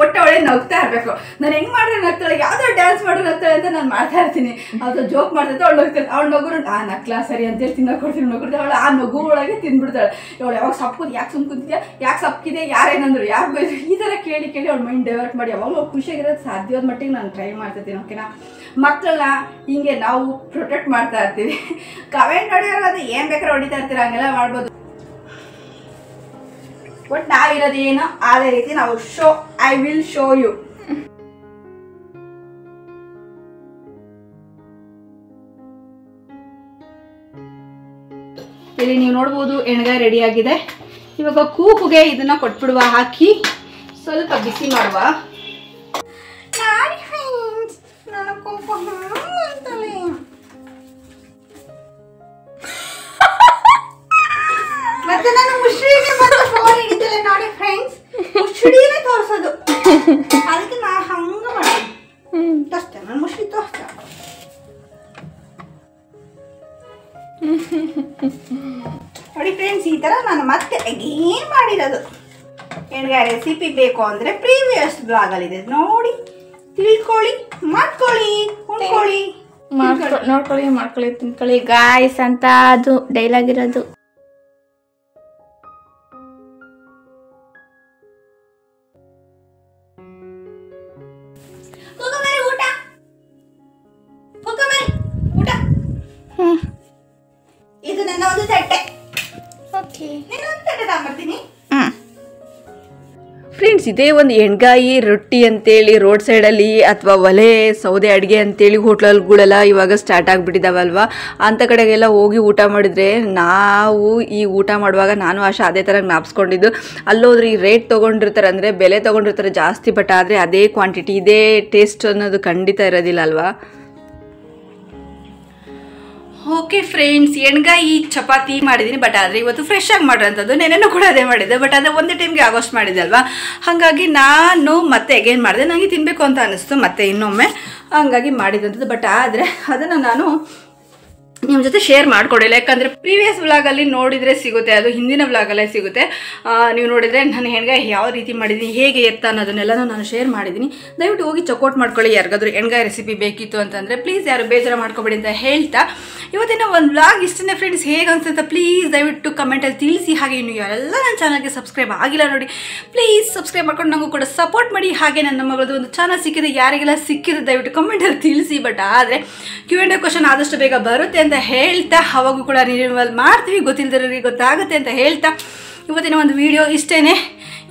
Speaker 1: ಒಟ್ಟೆ ಅವಳೆ ನಗ್ತಾ ಇರಬೇಕು. ನಾನು ಹೆಂಗೆ ಮಾಡಿದ್ರೆ ನಗ್ತಾಳೆ, ಯಾವುದೋ ಡ್ಯಾನ್ಸ್ ಮಾಡಿದ್ರೆ ನಗ್ತಾಳೆ ಅಂತ ನಾನು ಮಾಡ್ತಾ ಇರ್ತೀನಿ. ಅದು ಜೋಕ್ ಮಾಡ್ತೈತೆ, ಅವಳು ನಗ್ತಾಳೆ. ಅವಳು ನಗುರು ನಗ್ಲಾ ಸರಿ ಅಂತೇಳಿ ತಿನ್ನೋಕೊಡ್ತೀನಿ ಅವಳು ಆ ನಗು ಒಳಗೆ ತಿಂದ್ಬಿಡ್ತಾಳೆ. ಅವಳು ಯಾವಾಗ ಸಪ್ಪುದು, ಯಾಕೆ ಸುಮ್ಮ ಕುಂತಿದ್ಯಾ, ಯಾಕೆ ಸಪ್ಪಿದೆ, ಯಾರೇನಂದ್ರು, ಯಾರು ಬೈದ್ರು, ಈ ಥರ ಕೇಳಿ ಅವಳು ಮೈಂಡ್ ಡೈವರ್ಟ್ ಮಾಡಿ ಯಾವಾಗಲೂ ಅವ್ಳು ಖುಷಿಯಾಗಿರೋದು ಸಾಧ್ಯವಾದ ಮಟ್ಟಿಗೆ ನಾನು ಟ್ರೈ ಮಾಡ್ತಿರ್ತೀನಿ. ಓಕೆನಾ, ಮಕ್ಕಳನ್ನ ಹಿಂಗೆ ನಾವು ಪ್ರೊಟೆಕ್ಟ್ ಮಾಡ್ತಾ ಇರ್ತೀವಿ. ಕಮೆಂಟ್ ಹೊಡೆಯೋರು ಅದು ಏನು ಬೇಕಾದ್ರೆ ಹೊಡಿತಾ ಇರ್ತೀರ, ಹಂಗೆಲ್ಲ ಮಾಡ್ಬೋದು. ಬಟ್ ನಾವಿರೋದು ಏನೋ ಅದೇ ರೀತಿ ನಾವು ಐ ವಿಲ್ ಶೋ ಯು. ಇಲ್ಲಿ ನೀವು ನೋಡ್ಬೋದು ಎಣ್ಗಾಯಿ ರೆಡಿ ಆಗಿದೆ. ಇವಾಗ ಕೂಗುಗೆ ಇದನ್ನ ಕೊಟ್ಬಿಡುವ, ಹಾಕಿ ಸ್ವಲ್ಪ ಬಿಸಿ ಮಾಡುವ. ಮತ್ತೆ ನಾನು ಮುಷ್ಟಿಗೆ ಬಂದು ಫೋನ್ ಹಿಡಿತೇನೆ ನೋಡಿ ಫ್ರೆಂಡ್ಸ್, ಮುಷ್ಟಿನೇ ತೋರಿಸೋದು. ಅದಕ್ಕೆ ನಾ ಹಂಗ ಮಾಡಿ ಅಷ್ಟೇ, ನಾನು ಮುಷ್ಟಿ ತೋರಿಸ್ತೆ ನೋಡಿ ಫ್ರೆಂಡ್ಸ್. ಈ ಥರ ನಾನು ಮತ್ತೆ ಅಗೇನ್ ಮಾಡಿರೋದು. ಎಣ್ಗಾಯಿ ರೆಸಿಪಿ ಬೇಕು ಅಂದರೆ ಪ್ರೀವಿಯಸ್ ಬ್ಲಾಗಲ್ಲಿದೆ ನೋಡಿ, ತಿಳ್ಕೊಳ್ಳಿ, ಮಾಡ್ಕೊಳ್ಳಿ, ಉಣ್ಕೊಳ್ಳಿ,
Speaker 2: ನೋಡ್ಕೊಳ್ಳಿ, ತಿನ್ಕೊಳ್ಳಿ ಗಾಯ್ಸ್ ಅಂತ ಅದು ಡೈಲಾಗ್ ಇರೋದು.
Speaker 1: ಇದು ನನ್ನ ಒಂದು ತಟ್ಟೆ.
Speaker 2: ಓಕೆ,
Speaker 1: ಇನ್ನೊಂದು ತಟ್ಟೆ ತಗೊಂಡ್ಬರ್ತೀನಿ.
Speaker 3: ಫ್ರೆಂಡ್ಸ್, ಇದೇ ಒಂದು ಎಣ್ಗಾಯಿ ರೊಟ್ಟಿ ಅಂತೇಳಿ ರೋಡ್ ಸೈಡಲ್ಲಿ ಅಥವಾ ಒಲೆ ಸೌದೆ ಅಡುಗೆ ಅಂತೇಳಿ ಹೋಟ್ಲಲ್ಗಳೆಲ್ಲ ಇವಾಗ ಸ್ಟಾರ್ಟ್ ಆಗಿಬಿಟ್ಟಿದ್ದಾವಲ್ವ. ಅಂಥ ಕಡೆಗೆಲ್ಲ ಹೋಗಿ ಊಟ ಮಾಡಿದರೆ, ನಾವು ಈ ಊಟ ಮಾಡುವಾಗ ನಾನು ಆಶಾ ಅದೇ ಥರ ಜ್ಞಾಪಿಸ್ಕೊಂಡಿದ್ದು. ಅಲ್ಲೋದ್ರೆ ಈ ರೇಟ್ ತೊಗೊಂಡಿರ್ತಾರೆ, ಅಂದರೆ ಬೆಲೆ ತೊಗೊಂಡಿರ್ತಾರೆ ಜಾಸ್ತಿ, ಬಟ್ ಆದರೆ ಅದೇ ಕ್ವಾಂಟಿಟಿ ಇದೇ ಟೇಸ್ಟ್ ಅನ್ನೋದು ಖಂಡಿತ ಇರೋದಿಲ್ಲ ಅಲ್ವಾ.
Speaker 1: ಓಕೆ ಫ್ರೆಂಡ್ಸ್, ಎಣ್ಗಾಯಿ ಚಪಾತಿ ಮಾಡಿದ್ದೀನಿ. ಬಟ್ ಆದರೆ ಇವತ್ತು ಫ್ರೆಶ್ ಆಗಿ ಮಾಡಿರೋಂಥದ್ದು. ನೆನೆನೂ ಕೂಡ ಅದೇ ಮಾಡಿದ್ದೆ, ಬಟ್ ಅದೇ ಒಂದೇ ಟೈಮ್ಗೆ ಆಗೋಷ್ಟು ಮಾಡಿದೆ ಅಲ್ವಾ. ಹಾಗಾಗಿ ನಾನು ಮತ್ತೆ ಅಗೇನ್ ಮಾಡಿದೆ. ನನಗೆ ತಿನ್ನಬೇಕು ಅಂತ ಅನ್ನಿಸ್ತು ಮತ್ತೆ ಇನ್ನೊಮ್ಮೆ, ಹಂಗಾಗಿ ಮಾಡಿದಂಥದ್ದು. ಬಟ್ ಆದರೆ ಅದನ್ನು ನಾನು ನಿಮ್ಮ ಜೊತೆ ಶೇರ್ ಮಾಡಿಕೊಡಿಲ್ಲ, ಯಾಕಂದರೆ ಪ್ರೀವಿಯಸ್ ವ್ಲಾಗಲ್ಲಿ ನೋಡಿದರೆ ಸಿಗುತ್ತೆ, ಅದು ಹಿಂದಿನ ವ್ಲಾಗಲ್ಲೇ ಸಿಗುತ್ತೆ. ನೀವು ನೋಡಿದರೆ ನಾನು ಎಣ್ಗಾಯಿ ಯಾವ ರೀತಿ ಮಾಡಿದ್ದೀನಿ, ಹೇಗೆ ಎತ್ತ ಅನ್ನೋದನ್ನೆಲ್ಲನೂ ನಾನು ಶೇರ್ ಮಾಡಿದ್ದೀನಿ. ದಯವಿಟ್ಟು ಹೋಗಿ ಚೆಕ್ಔಟ್ ಮಾಡ್ಕೊಳ್ಳಿ. ಯಾರಿಗಾದ್ರೂ ಎಣ್ಗಾಯಿ ರೆಸಿಪಿ ಬೇಕಿತ್ತು ಅಂತಂದರೆ ಪ್ಲೀಸ್ ಯಾರು ಬೇಜಾರು ಮಾಡ್ಕೊಬೇಡಿ ಅಂತ ಹೇಳ್ತಾ, ಇವತ್ತಿನ ಒಂದು ವ್ಲಾಗ್ ಇಷ್ಟೇ ಫ್ರೆಂಡ್ಸ್. ಹೇಗೆ ಅನ್ಸುತ್ತೆ ಪ್ಲೀಸ್ ದಯವಿಟ್ಟು ಕಮೆಂಟಲ್ಲಿ ತಿಳಿಸಿ. ಹಾಗೆ ಇನ್ನು ಯಾರೆಲ್ಲ ನನ್ನ ಚಾನಲ್ಗೆ ಸಬ್ಸ್ಕ್ರೈಬ್ ಆಗಿಲ್ಲ ನೋಡಿ, ಪ್ಲೀಸ್ ಸಬ್ಸ್ಕ್ರೈಬ್ ಮಾಡ್ಕೊಂಡು ನನಗೂ ಕೂಡ ಸಪೋರ್ಟ್ ಮಾಡಿ. ಹಾಗೆ ನನ್ನ ಮಗಳದ್ದು ಒಂದು ಚಾನಲ್ ಸಿಕ್ಕಿದೆ, ಯಾರಿಗೆಲ್ಲ ಸಿಕ್ಕಿದೆ ದಯವಿಟ್ಟು ಕಮೆಂಟಲ್ಲಿ ತಿಳಿಸಿ. ಬಟ್ ಆದರೆ Q&A ಕ್ವಶನ್ ಆದಷ್ಟು ಬೇಗ ಬರುತ್ತೆ ಅಂತ ಹೇಳ್ತಾ, ಅವಾಗೂ ಕೂಡ ರಿನ್ಯೂವಲ್ ಮಾಡ್ತೀವಿ, ಗೊತ್ತಿಲ್ಲದಿರೋರಿಗೆ ಗೊತ್ತಾಗುತ್ತೆ ಅಂತ ಹೇಳ್ತಾ, ಇವತ್ತಿನ ಒಂದು ವಿಡಿಯೋ ಇಷ್ಟೇ.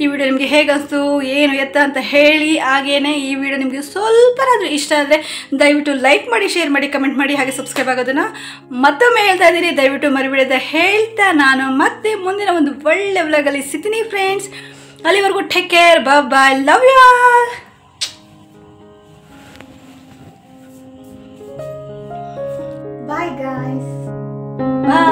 Speaker 1: ಈ ವಿಡಿಯೋ ನಿಮಗೆ ಹೇಗೆ ಅನಿಸ್ತು, ಏನು ಎತ್ತ ಅಂತ ಹೇಳಿ. ಹಾಗೇನೆ ಈ ವಿಡಿಯೋ ನಿಮಗೆ ಸ್ವಲ್ಪನಾದರೂ ಇಷ್ಟ ಆದರೆ ದಯವಿಟ್ಟು ಲೈಕ್ ಮಾಡಿ, ಶೇರ್ ಮಾಡಿ, ಕಮೆಂಟ್ ಮಾಡಿ, ಹಾಗೆ ಸಬ್ಸ್ಕ್ರೈಬ್ ಆಗೋದನ್ನು ಮತ್ತೊಮ್ಮೆ ಹೇಳ್ತಾ ಇದ್ದೀನಿ. ದಯವಿಟ್ಟು ಮರಿಬಿಡದೆ ಹೇಳ್ತಾ, ನಾನು ಮತ್ತೆ ಮುಂದಿನ ಒಂದು ಒಳ್ಳೆ ವ್ಲಾಗಲ್ಲಿ ಸಿಗ್ತೀನಿ ಫ್ರೆಂಡ್ಸ್. ಅಲ್ಲಿವರೆಗೂ take care, bye, love you all. Bye guys. Bye.